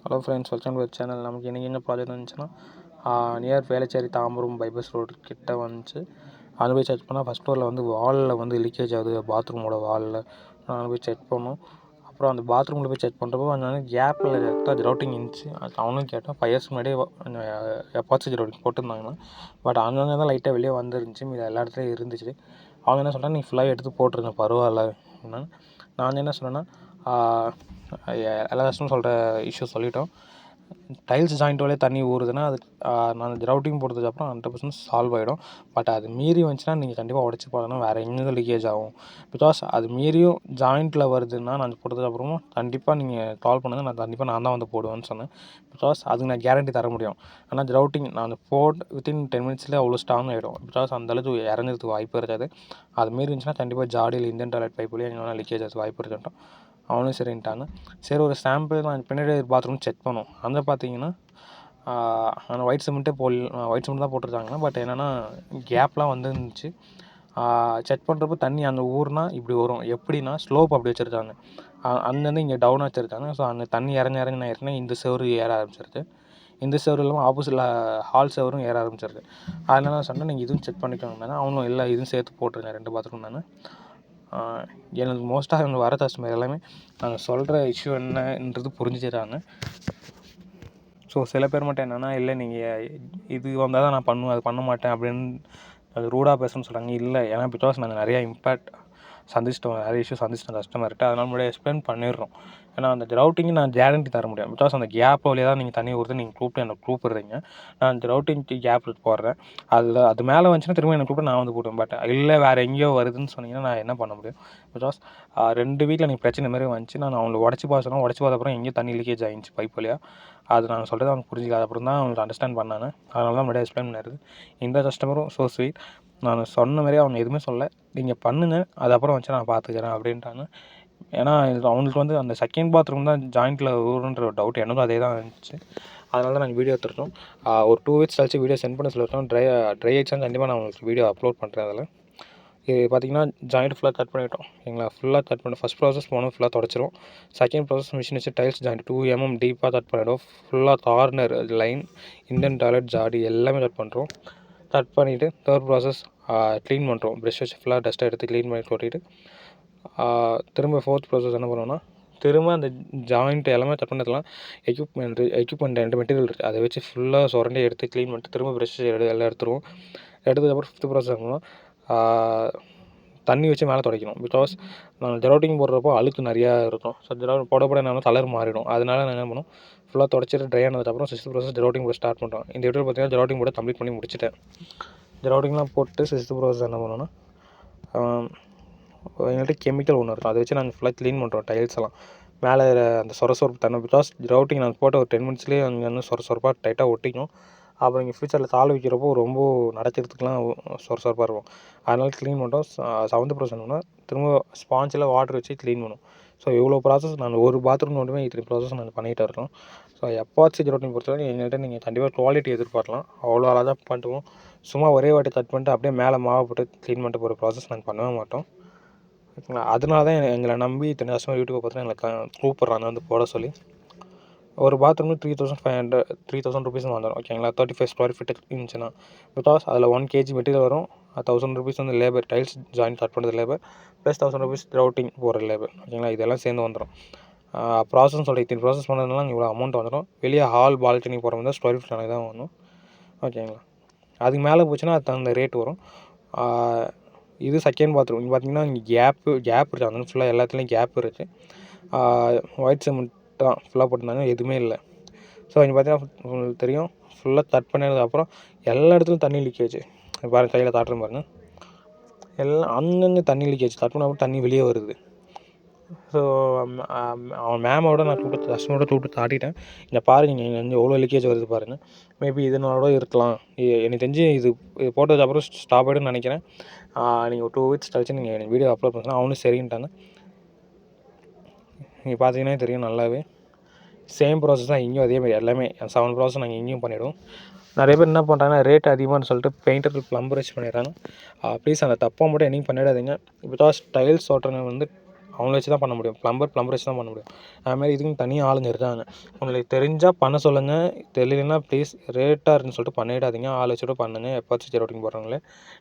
Hello friends, welcome to channel. நமக்கு இன்றைக்கி என்ன ப்ராஜெக்ட் வந்துச்சுன்னா, near Velachery Tambaram bypass road கிட்ட வந்துச்சு. அது போய் செக் பண்ணால் ஃபஸ்ட் ஃப்ளோரில் வந்து வாலில் வந்து லீக்கேஜ் ஆகுது, பாத்ரூமோட வாலில். நான் போய் செக் பண்ணோம். அப்புறம் அந்த பாத்ரூமில் போய் செக் பண்ணுறப்போ அந்த கேப்பில் கரெக்டாக ரவுட்டிங் இருந்துச்சு. அது அவனும் கேட்டால் 5 இயர்ஸ் முன்னாடியே எப்பாச்சும் ரவுட்டிங் போட்டிருந்தாங்கன்னா, பட் அங்கங்கே தான் லைட்டாக வெளியே வந்துருந்துச்சு, மீது எல்லா இடத்துலையும் இருந்துச்சு. அவங்க என்ன சொல்கிறாங்க, நீ ஃபுல்லாக எடுத்து போட்டுருங்க பரவாயில்ல. நான் என்ன சொன்னேன்னா, எல்லா கஷ்டமும் சொல்கிற இஷ்யூ சொல்லிட்டோம். டைல்ஸ் ஜாயிண்ட் வழியாக தண்ணி ஊறுதுன்னா அது நான் ரவுட்டிங் போட்டதுக்கப்புறம் 100% சால்வ் ஆகிடும். பட் அது மீறி வந்துச்சுன்னா நீங்கள் கண்டிப்பாக உடச்சி போடணும், வேறு எங்கேருந்து லீக்கேஜ் ஆகும். பிகாஸ் அது மீறியும் ஜாயிண்ட்டில் வருதுன்னா நான் போட்டதுக்கப்புறமும் கண்டிப்பாக நீங்கள் கால் பண்ணுங்கள், நான் தான் வந்து போடுவேன்னு சொன்னேன். பிகாஸ் அதுக்கு நான் கேரண்டி தர முடியும். ஆனால் ரவுட்டிங் நான் வித்தின் 10 மினிட்ஸ்லேயே அவ்வளோ ஸ்ட்ராங் ஆகிடும். பிகாஸ் அந்தளவுக்கு இறங்கிறதுக்கு வாய்ப்பு இருக்காது. அது மீறி இருந்துச்சுன்னா கண்டிப்பாக ஜாடியில் இந்தியன் டாய்லெட் பைப் வழியாக எங்கே லீக்கேஜ் ஆகுது வாய்ப்பு இருக்கட்டும். அவனும் சரின்ட்டாங்க. சரி, ஒரு சாம்பிள் நான் பின்னாடி பாத்ரூம் செக் பண்ணோம். அந்த பார்த்தீங்கன்னா அந்த ஒயிட் சிமெண்ட்டே ஒயிட் சிமெண்ட் தான் போட்டிருக்காங்க. பட் என்னென்னா கேப்லாம் வந்துருந்துச்சு. செக் பண்ணுறப்போ தண்ணி அந்த ஊர்னா இப்படி வரும். எப்படின்னா ஸ்லோப் அப்படி வச்சுருக்காங்க. அங்கேருந்து இங்கே டவுனாக வச்சுருக்காங்க. ஸோ அந்த தண்ணி இறங்க நான் ஏற்கனவே இந்த செவரு ஏற ஆரம்பிச்சிருது. இந்த செவரு இல்லாமல் ஆப்போசிட்டில் ஹால் செவரும் ஏற ஆரம்பிச்சிருது. அதனால நான் சொன்னேன், நீங்கள் இதுவும் செக் பண்ணிக்கோங்க. அவனும் இல்லை இதுவும் சேர்த்து போட்டுருங்க 2 பாத்ரூம் தானே. எனக்கு மோஸ்ட்டாக அவங்க வர கஸ்டமர் எல்லாமே நாங்கள் சொல்கிற இஷ்யூ என்னன்றது புரிஞ்சுக்கிறாங்க. ஸோ சில பேர் மட்டும் என்னென்னா, இல்லை நீங்கள் இது வந்தால் தான் நான் பண்ணுவேன், அது பண்ண மாட்டேன் அப்படின்னு அது ரூடாக பேசணும்னு சொல்கிறாங்க. இல்லை, ஏன்னா பிகாஸ் நாங்கள் நிறையா இம்பேக்ட் சந்திச்சிட்டோம், நிறைய இஷ்யூ சந்திச்சிட்டோம் கஸ்டமர்கிட்ட. அதனால் முன்னாடி எக்ஸ்பிளைன் பண்ணிடுறோம். ஏன்னா அந்த ரவுட்டிங்கு நான் கேரண்டி தர முடியும். பிகாஸ் அந்த கேப் வழியாக தான் நீங்கள் தண்ணி ஊறுது, நீங்கள் எனக்கு கூப்பிட்றீங்க. நான் அந்த ரவுட்டிங்க்கு கேப் போடுறேன். அது மேலே வந்துச்சுன்னா திரும்ப எனக்கு கூப்பிட்டு நான் வந்து போடுவேன். பட் இல்லை வேறு எங்கேயோ வருதுன்னு சொன்னீங்கன்னா நான் என்ன பண்ண முடியும்? பிகாஸ் 2 வீட்டில் எனக்கு பிரச்சனை மாதிரி வந்துச்சு. நான் அவங்களை உடச்சி பார்த்த அப்புறம் எங்கேயும் தண்ணி லீக்கேஜ் ஆகிடுச்சு பைப் வழியாக. அது நான் சொல்கிறது அவங்க புரிஞ்சிக்காத அப்புறம் தான் அவங்களுக்கு அண்டர்ஸ்டாண்ட் பண்ணாங்க. அதனால தான் முன்னாடியே எக்ஸ்பிளைன் பண்ணிடுது. இந்த கஸ்டமரும் ஸோ ஸ்வீட். நான் சொன்ன மாதிரியே அவங்க எதுவுமே சொல்லலை, நீங்கள் பண்ணுங்கள், அது அப்புறம் வச்சு நான் பார்த்துக்கிறேன் அப்படின்ட்டாங்க. ஏன்னா அவங்களுக்கு வந்து அந்த செகண்ட் பாத்ரூம் தான் ஜாயிண்ட்டில் ஊருன்ற ஒரு டவுட். எனக்கும் அதே தான் இருந்துச்சு. அதனால தான் நாங்கள் வீடியோ எடுத்துட்டோம். ஒரு 2 வீக்ஸ் கழிச்சு வீடியோ சென்ட் பண்ண சொல்லியிருக்கோம். ட்ரை ஆகிடுச்சா கண்டிப்பாக நான் உங்களுக்கு வீடியோ அப்லோட் பண்ணுறேன். அதில் இது பார்த்திங்கன்னா ஜாயிண்ட் ஃபுல்லாக கட் பண்ணிவிட்டோம். எங்களை ஃபுல்லாக கட் பண்ணி ஃபஸ்ட் ப்ராசஸ் போனோம், ஃபுல்லாக தொடச்சிரும். செகண்ட் ப்ராசஸ் மிஷின் வச்சு டைல்ஸ் ஜாயிண்ட் 2 mm டீப்பாக கட் பண்ணிவிடும். ஃபுல்லாக கார்னர் லைன் இந்தியன் டாய்லெட் ஜாடி எல்லாமே கட் பண்ணுறோம். கட் பண்ணிவிட்டு தேர்ட் ப்ராசஸ் க்ளீன் பண்ணுறோம். ப்ரெஷ் வச்சு ஃபுல்லாக டஸ்ட்டை எடுத்து க்ளீன் பண்ணி கொட்டிட்டு திரும்ப ஃபோர்த் ப்ராசஸ் என்ன பண்ணுவோன்னா, திரும்ப அந்த ஜாயிண்ட் எல்லாமே கட் பண்ணதெல்லாம் எக்யூப்மெண்ட் 2 மெட்டீரியல் இருக்குது, அதை வச்சு ஃபுல்லாக சுரண்டி எடுத்து க்ளீன் பண்ணிட்டு திரும்ப ப்ரெஷ் எல்லாம் எடுத்துருவோம். எடுத்ததுக்கப்புறம் ஃபிஃப்த் ப்ராசஸ் பண்ணுவோம், தண்ணி வச்சு மேலே துடைக்கணும். பிகாஸ் நான் ஜெரோட்டிங் போடுறப்போ அழுக்கு நிறையா இருக்கும். ஸோ போட என்ன கலர் மாறிடும். அதனால நான் என்ன பண்ணுவோம், ஃபுல்லாக தொடச்சிட்டு ட்ரை ஆனதுக்கப்புறம் 6th ப்ராசஸ் ஜெரோட்டிங் போட ஸ்டார்ட் பண்ணுறோம். இந்த வீடியோ பார்த்தீங்கன்னா ஜெரோட்டிங் போட கம்ப்ளீட் பண்ணி முடிச்சிட்டேன். ஜெரோட்டிங்லாம் போட்டு 6th ப்ராசஸ் என்ன பண்ணோன்னா, எங்கள்கிட்ட கெமிக்கல் ஒன்று இருக்கும், அதை வச்சு நாங்கள் ஃபுல்லாக க்ளீன் பண்ணுறோம் டைல்ஸ் எல்லாம். மேலே அந்த சொரசொரப்பு தண்ணி, பிகாஸ் ரவுட்டிங் நாங்கள் போட்ட ஒரு 10 மினிட்ஸ்லேயே அங்கே வந்து சொரசொரப்பாக டைட்டாக ஒட்டிக்கும். அப்புறம் இங்கே ஃப்யூச்சரில் தாள் வைக்கிறப்போ ரொம்ப நடக்கிறதுக்குலாம் சொரசொரப்பாக இருக்கும். அதனால் க்ளீன் பண்ணிட்டோம். 7th ப்ராசஸ் என்னன்னா, திரும்ப ஸ்பாஞ்சில் வாட்டர் வச்சு க்ளீன் பண்ணுவோம். ஸோ இவ்வளோ ப்ராசஸ் நான் ஒரு பாத்ரூம் மட்டுமே இத்தனை ப்ராசஸ் நாங்கள் பண்ணிகிட்டு இருக்கோம். ஸோ எப்பாச்சும் ஜெரோட்டிங் பொறுத்தவரை எங்கள்கிட்ட நீங்கள் கண்டிப்பாக குவாலிட்டி எதிர்பார்க்கலாம். அவ்வளோ அழகாக பண்ணுவோம். சும்மா ஒரே வாட்டி கட் பண்ணிட்டு அப்படியே மேலே மாவு போட்டு க்ளீன் பண்ணிட்டு போகிற ப்ராசஸ் நாங்கள் பண்ணவே மாட்டோம். ஓகேங்களா? அதனால தான் எங்களை நம்பி இத்தனை கஸ்டமர் யூடியூப்பை பார்த்து எங்களை கூப்பிட்றாங்க வந்து போட சொல்லி. ஒரு பாத்ரூம் 3,000 ருபீஸ் வந்துடும். ஓகேங்களா? 35 ஸ்கொயர் ஃபீட் இருந்துச்சுன்னா, பிகாஸ் அதில் 1 kg மெட்டீரியல் வரும். 1000 ருபீஸ் வந்து லேபர், டைல்ஸ் ஜாயின் கட் பண்ணுறது லேபர், ப்ளஸ் 1000 ருபீஸ் ரவுட்டிங் போகிற லேபர். ஓகேங்களா? இதெல்லாம் சேர்ந்து வந்துடும். ப்ராசஸ் சொல்கிறேன், இத்தனை ப்ராசஸ் பண்ணதுனால இவ்வளோ அமௌண்ட் வந்துடும். வெளியே ஹால் பால்கனி போகிற மாதிரி ஸ்கொயர் ஃபீட் கணக்கு தான் வரும். ஓகேங்களா? அதுக்கு மேலே போச்சுன்னா அது தகுந்த ரேட் வரும். இது செகண்ட் பாத்ரூம். இங்கே பார்த்தீங்கன்னா இங்கே கேப் இருக்குது. அந்த ஃபுல்லாக எல்லாத்துலேயும் கேப் இருக்குது. ஒயிட் சிமெண்ட் தான் ஃபுல்லாக போட்டிருந்தாங்க, எதுவுமே இல்லை. ஸோ இங்கே பார்த்தீங்கன்னா உங்களுக்கு தெரியும், ஃபுல்லாக கட் பண்ணதுக்கப்புறம் எல்லா இடத்துலையும் தண்ணி லீக்கேஜ். பாருங்கள், கையில் காட்டுறேன் பாருங்கள், எல்லாம் அங்கங்கே தண்ணி லீக்கேஜ். கட் பண்ணால் தண்ணி வெளியே வருது. ஸோ அவன் மேமோட நான் கஸ்டமரோட கூப்பிட்டு காட்டிட்டேன். இங்கே பாருங்கள், இங்கே வந்து எவ்வளோ லீக்கேஜ் வருது பாருங்கள். மேபி இதனால இருக்கலாம். எனக்கு தெரிஞ்சு இது போட்டதுக்கப்புறம் ஸ்டாப் ஆகிடும்னு நினைக்கிறேன். நீங்கள் ஒரு 2 வீக்ஸ் கழிச்சு நீங்கள் எனக்கு வீடியோ அப்லோட் பண்ணலாம். அவனும் சரின்ட்டாங்க. நீங்கள் பார்த்தீங்கன்னா தெரியும் நல்லாவே. சேம் ப்ராசஸ் தான் இங்கேயும், அதேமாதிரி எல்லாமே 7 ப்ராசஸ் நாங்கள் இங்கேயும் பண்ணிவிடுவோம். நிறைய பேர் என்ன பண்ணுறாங்கன்னா, ரேட் அதிகமானு சொல்லிட்டு பெயிண்டர் ப்ளம்பர் வச்சு பண்ணிடுறாங்க. ப்ளீஸ் அந்த தப்பாக மட்டும் என்னையும் பண்ணிடாதீங்க. பிகாஸ் டைல்ஸ் ஓட்டுறவங்க வந்து அவங்கள வச்சு தான் பண்ண முடியும். ப்ளம்பர் வச்சு தான் பண்ண முடியும். அதுமாதிரி இதுக்குன்னு தனியாக ஆளுங்க இருக்காங்க. உங்களுக்கு தெரிஞ்சால் பண்ண சொல்லுங்கள், தெரியலன்னா ப்ளீஸ் ரேட்டாக சொல்லிட்டு பண்ணிடாதீங்க. ஆள் வச்சுட்டு பண்ணுங்கள். எப்பாச்சும் ஜெரோட்டிங் போடுறவங்களே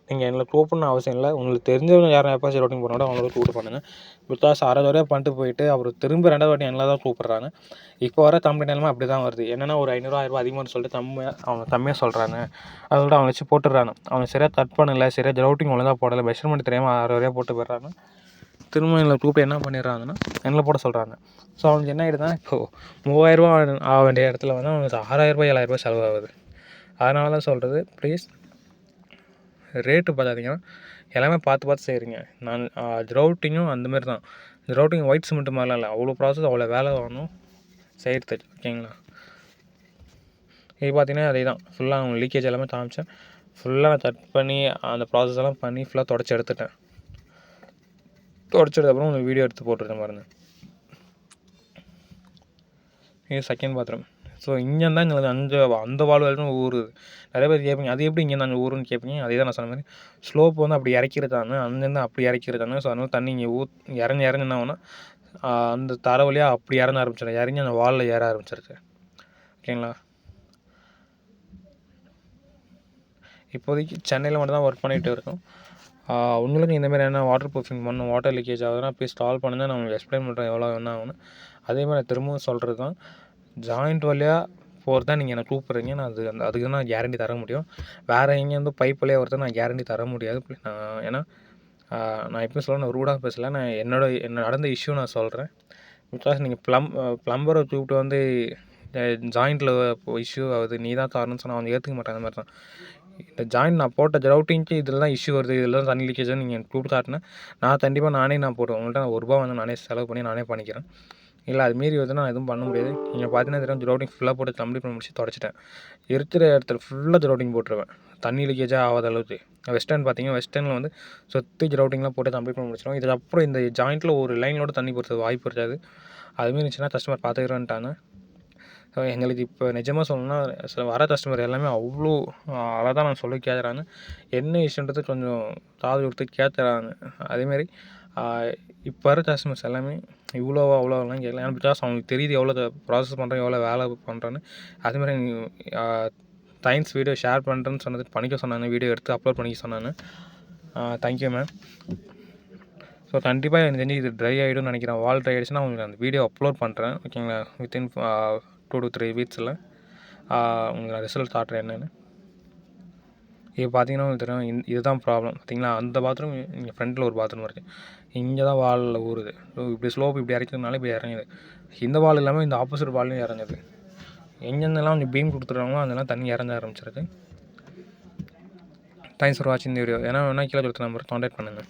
நீங்கள் எங்களை கூப்பிடணும்னு அவசியம் இல்லை. உங்களுக்கு தெரிஞ்சவங்க யாரும் எப்பாச்சும் ஜெரோட்டிங் போடுறோட அவங்களோட கூப்பிட்டு பண்ணுங்கள். பிகாஸ் அரை தடவை பண்ணிட்டு போயிட்டு அவர் திரும்ப 2வது வாட்டி எங்களை தான் கூப்பிட்றாங்க. இப்போ வர தம்பி நிலமை அப்படி தான் வருது. என்னென்னா ஒரு 500 1000 அதிகமானு சொல்லிட்டு அவங்க கம்மியாக சொல்கிறாங்க. அதோட அவங்க வச்சு போட்டுடுறாங்க. அவங்க சரியாக கட் பண்ணலை, சரியாக ஜெரோட்டிங் ஒழுங்காக போடலை, மெஷர்மெண்ட் தெரியாமல் 6 போட்டு போயிடுறாங்க. திரும்ப எங்களை கூப்பிட்டு என்ன பண்ணிடுறாங்கன்னா எங்களை போட சொல்கிறாங்க. ஸோ அவனுக்கு என்ன ஆகிடுதுன்னா இப்போது 3000 ஆக வேண்டிய இடத்துல வந்து அவனுக்கு 6000 7000 செலவாகுது. அதனால தான் சொல்கிறது, ப்ளீஸ் ரேட்டு பார்த்தாதீங்கன்னா எல்லாமே பார்த்து செய்கிறீங்க. நான் ஜெரோட்டிங்கும் அந்தமாரி தான். ஜெரோட்டிங் ஒயிட் சிமெண்ட் மாதிரிலாம் இல்லை, அவ்வளோ ப்ராசஸ், அவ்வளோ வேலை வரணும் செய்கிறதுக்கு. ஓகேங்களா? இது பார்த்தீங்கன்னா அதே தான். ஃபுல்லாக அவங்க லீக்கேஜ் எல்லாமே காமிச்சேன். ஃபுல்லாக நான் கட் பண்ணி அந்த ப்ராசஸ் எல்லாம் பண்ணி ஃபுல்லாக தொடச்சி எடுத்துட்டேன். தொடச்சதுக்கப்புறம் உங்களுக்கு வீடியோ எடுத்து போட்டுருக்கேன் பாருங்கள். இது செகண்ட் பாத்ரூம். ஸோ இங்கேருந்து தான் எங்களுக்கு அந்த வால் வரைக்கும் ஊறுது. நிறைய பேர் கேட்பீங்க, அது எப்படி இங்கே நாங்கள் ஊருன்னு கேட்பீங்க. அதே தான் நான் சொன்ன மாதிரி ஸ்லோப் வந்து அப்படி இறக்கிருக்காங்க, அங்கேருந்து அப்படி இறக்கிருக்காங்க. ஸோ அதனால தண்ணி இங்கே இறங்கி என்ன ஆகுனா அந்த தரை வழியாக அப்படி இறங்க ஆரம்பிச்சிடும், இறங்கி அந்த வாலில் ஏற ஆரம்பிச்சிருச்சு. ஓகேங்களா? இப்போதைக்கு சென்னையில் மட்டும் தான் ஒர்க் பண்ணிகிட்டு இருக்கோம். உங்களுக்கு இந்தமாதிரி என்ன வாட்டர் ப்ரூஃபிங் பண்ணணும், வாட்டர் லீக்கேஜ் ஆகுதுன்னா போய் ஸ்டால் பண்ணுங்கள். நான் உங்களுக்கு எக்ஸ்பிளைன் பண்ணுறேன் எவ்வளோ என்ன ஆகுன்னு. அதேமாதிரி நான் திரும்பவும் சொல்கிறது தான், ஜாயிண்ட் வழியாக போகிறது தான் நீங்கள் என்னை கூப்பிட்றீங்க. நான் அதுக்கு தான் நான் கேரண்டி தர முடியும். வேறு எங்கேருந்து பைப் வழியாக வரது நான் கேரண்டி தர முடியாது. ஏன்னா நான் எப்பயும் சொல்ல, நான் ரூடாக பேசலை. நான் என்ன நடந்த இஷ்யூ நான் சொல்கிறேன். பிகாஸ் நீங்கள் ப்ளம்பரை கூப்பிட்டு வந்து ஜாயிண்ட்டில் இஷ்யூ ஆகுது, நீ தான் காரணம்னு சொன்னால் அவங்க ஏற்றுக்க மாட்டாங்க. அந்த மாதிரி தான் இந்த ஜாயிண்ட் நான் போட்ட ஜெரோட்டிங்க்கு இதில் தான் இஷ்யூ வருது, இதில் தான் தண்ணி லீக்கேஜ் நீங்கள் கூப்பிட்டு காட்டினேன். நான் கண்டிப்பாக நான் போடுவேன். உங்கள்கிட்ட நான் ₹1 வந்து நானே செலவு பண்ணி நானே பண்ணிக்கிறேன். இல்லை அது மீறி வருதுன்னா நான் எதுவும் பண்ண முடியாது. நீங்கள் பார்த்தீங்கன்னா தெரியும், ஜெரோட்டிங் ஃபுல்லாக போட்டு கம்ப்ளீட் பண்ணி முடிச்சு தொடச்சிட்டேன். இருக்கிற இடத்துல ஃபுல்லாக ஜெரோட்டிங் போட்டுருவேன், தண்ணி லீக்கேஜாக ஆகாத அளவுக்கு. வெஸ்டர்ன் பார்த்தீங்கன்னா வெஸ்டர்னில் வந்து சுற்றி ஜெரோட்டிங்லாம் போட்டு கம்ப்ளீட் பண்ணி முடிச்சிடுவோம். இதுக்கப்புறம் இந்த ஜாயிண்ட்டில் ஒரு லைனோட தண்ணி போகிறது வாய்ப்பு இருக்காது. அதுமாரி இருந்துச்சுன்னா கஸ்டமர் பார்த்துக்கிறேன்ட்டாங்க. ஸோ எங்களுக்கு இப்போ நிஜமாக சொல்லணும்னா வர கஸ்டமர் எல்லாமே அவ்வளோ அழகாக நான் சொல்லி கேட்குறாங்க. என்ன இஷ்யூன்றது கொஞ்சம் காது கொடுத்து கேட்குறாங்க. அதேமாரி இப்போ வர கஸ்டமர்ஸ் எல்லாமே இவ்வளோவா அவ்வளோலாம் கேட்கல. ஏன்னா பிகாஸ் அவங்களுக்கு தெரியுது எவ்வளோ ப்ராசஸ் பண்ணுறேன், எவ்வளோ வேலை பண்ணுறேன்னு. அதேமாதிரி தேங்க்ஸ், வீடியோ ஷேர் பண்ணுறேன்னு சொன்னதுக்கு பண்ணிக்க சொன்னாங்க, வீடியோ எடுத்து அப்லோட் பண்ணிக்க சொன்னாங்க. Thank you ma'am. ஸோ கண்டிப்பாக எனக்கு தெரிஞ்சு இது ட்ரை ஆகிடும்னு நினைக்கிறேன். வால் ட்ரை ஆகிடுச்சுன்னா உங்களுக்கு அந்த வீடியோ அப்லோட் பண்ணுறேன். ஓகேங்களா? வித்தின் 2 to 3 வீக்ஸில் உங்களுக்கு நான் ரிசல்ட் காட்டுறேன் என்னென்னு. இது பார்த்தீங்கன்னா உங்களுக்கு தெரியும், இதுதான் ப்ராப்ளம். பார்த்தீங்களா? அந்த பாத்ரூம் இங்கே ஃப்ரண்ட்டில் ஒரு பாத்ரூம் இருக்குது. இங்கே தான் வாலில் ஊறுது. ஸோ இப்படி ஸ்லோப் இப்படி இறக்கிறதுனால இப்படி இறங்குது. இந்த வால் இல்லாமல் இந்த ஆப்போசிட் வால்லையும் இறங்குது. எங்கெங்கெல்லாம் கொஞ்சம் பீம் கொடுத்துருக்காங்களோ அதெல்லாம் தண்ணி இறங்க ஆரம்பிச்சிருக்கு. தேங்க்ஸ் ஃபார் வாட்சிங் இந்த வீடியோ. ஏன்னா வேணால் கீழே கொடுத்த நம்பர் கான்டாக்ட் பண்ணுங்கள்.